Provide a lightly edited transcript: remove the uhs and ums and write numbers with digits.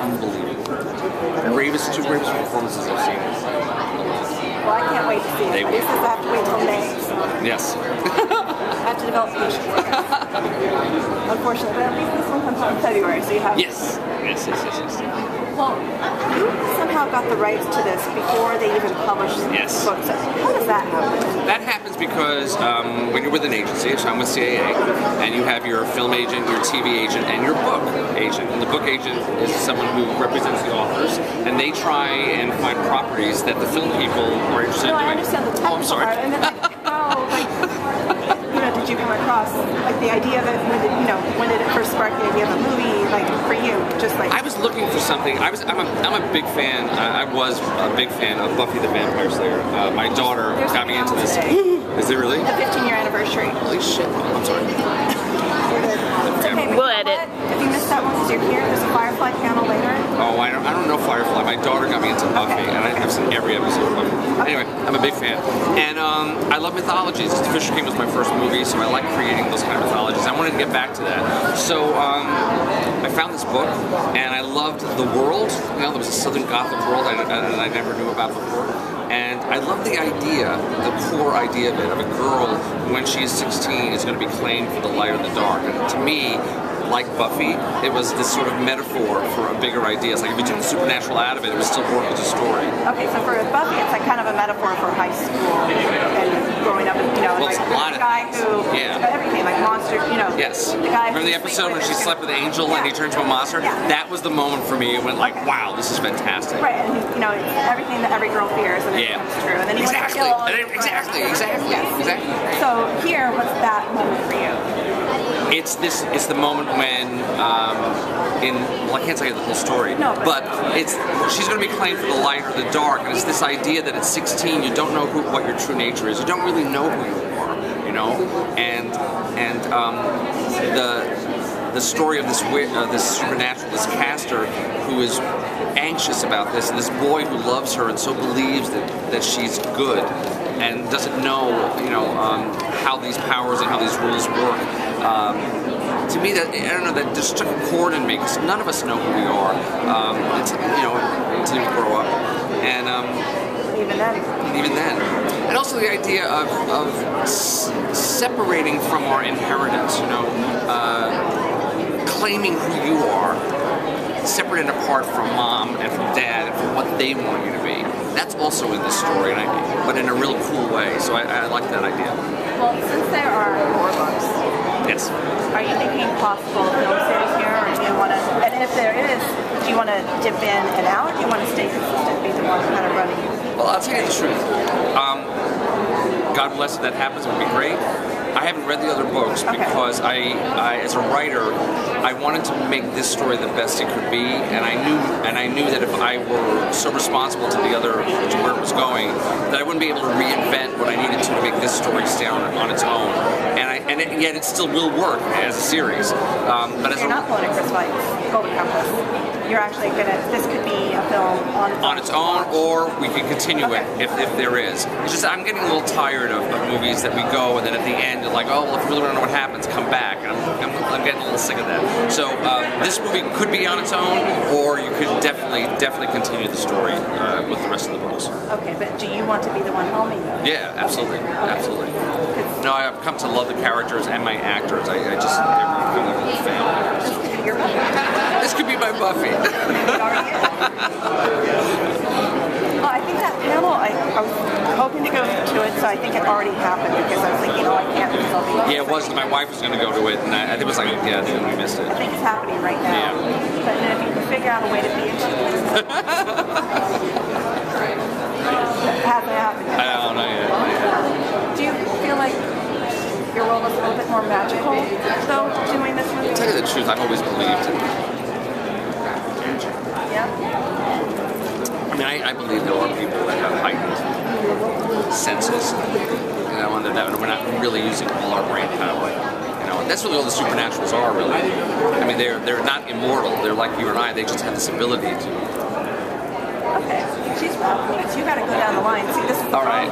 unbelievable. Two bravest performances I've seen. Well, I can't wait to see it. This is I have to wait till May. So. Yes. I have to develop patience. Unfortunately, but at least this one comes out in February, so you have. Yes. Yes. Well, you somehow got the rights to this before they even published the book. So how does that happen? That happens because when you're with an agency, so I'm with CAA, and you have your film agent, your TV agent, and your book agent. And the book agent is someone who represents the authors, and they try and find properties that the film people are interested in doing. I understand the technical part, and then did you come across like the idea of it? When did it first spark the idea of a movie? Like for you, just like I was looking for something. I'm a big fan. I was a big fan of Buffy the Vampire Slayer. My daughter got me into this. Is it really? The 15-year anniversary. Holy shit! I'm sorry. Okay, we'll edit. If you missed that one because you're here, there's a Firefly panel later. Oh, I don't know Firefly. My daughter got me into Buffy, and I've seen every episode of Buffy. Anyway, I'm a big fan. And I love mythologies. Fisher King was my first movie, so I like creating those kind of mythologies. I wanted to get back to that. So I found this book, and I loved the world. There was a Southern Gothic world I never knew about before. And I love the idea, the core idea of it, of a girl when she is 16 is going to be claimed for the light or the dark. And to me, like Buffy, it was this sort of metaphor for a bigger idea. It's like if you took the supernatural out of it, it would still work as a story. Okay, so for Buffy, it's like kind of a metaphor for high school and growing up, well, like the guy who, everything, like monster, Yes. The guy remember the episode when she slept with Angel and he turned into a monster? Yeah. That was the moment for me. It went like, wow, this is fantastic. Right, and it's everything that every girl fears, and it comes true. And then you exactly. Exactly. So here, what's that moment for you? It's the moment when well, I can't tell you the whole story, but she's going to be claimed for the light or the dark, and it's this idea that at 16 you don't know what your true nature is. You don't really know who you are, and the story of this supernatural, this caster who is anxious about this, and this boy who loves her and so believes that she's good and doesn't know how these powers and how these rules work. To me, that that just struck a chord in me because none of us know who we are until we grow up, and even then, and also the idea of separating from our inheritance, claiming who you are, separate and apart from mom and from dad and from what they want you to be. That's also in this story, but in a real cool way. So I like that idea. Well, since there are more books. Yes. Are you thinking possible film series here, or do you want to, and if there is, do you want to dip in and out, or do you want to stay consistent, be the one kind of running? Well, I'll tell you the truth. God bless if that happens, it would be great. I haven't read the other books because I, as a writer, I wanted to make this story the best it could be, and I knew that if I were so responsible to where it was going, that I wouldn't be able to reinvent what I needed to make this story stay on its own. And yet it still will work as a series. But as you're not pulling a Chris Weitz Golden Compass. You're actually this could be a film on its own, or we can continue it if there is. It's just I'm getting a little tired of movies that we go and then at the end you're like, oh, well, if you really want to know what happens, come back. And I'm getting a little sick of that. So this movie could be on its own, or you could definitely continue the story with the rest of the books. Okay, but do you want to be the one helming though? Yeah, absolutely, absolutely. No, I've come to love the characters and my actors. I just feel like a fan. You're Buffy. This could be my Buffy. Well, I think that panel, I was hoping to go to it, so I think it already happened because I was thinking, I can't because I'll be. Yeah, it was. My wife was going to go to it, and I think it was like, we missed it. I think it's happening right now. Yeah. But then if you can figure out a way to be it, it hasn't happened yet. I don't know yet. Do you feel like your role was a little bit more magical, though, doing this movie? To tell you the truth, I've always believed. Yeah? I mean, I believe there are people that have heightened senses, and that we're not really using all our brain power. And that's really all the supernaturals are, really. I mean, they're not immortal. They're like you and I. They just have this ability to. Okay, she's wrong. You got to go down the line. See, this is all right.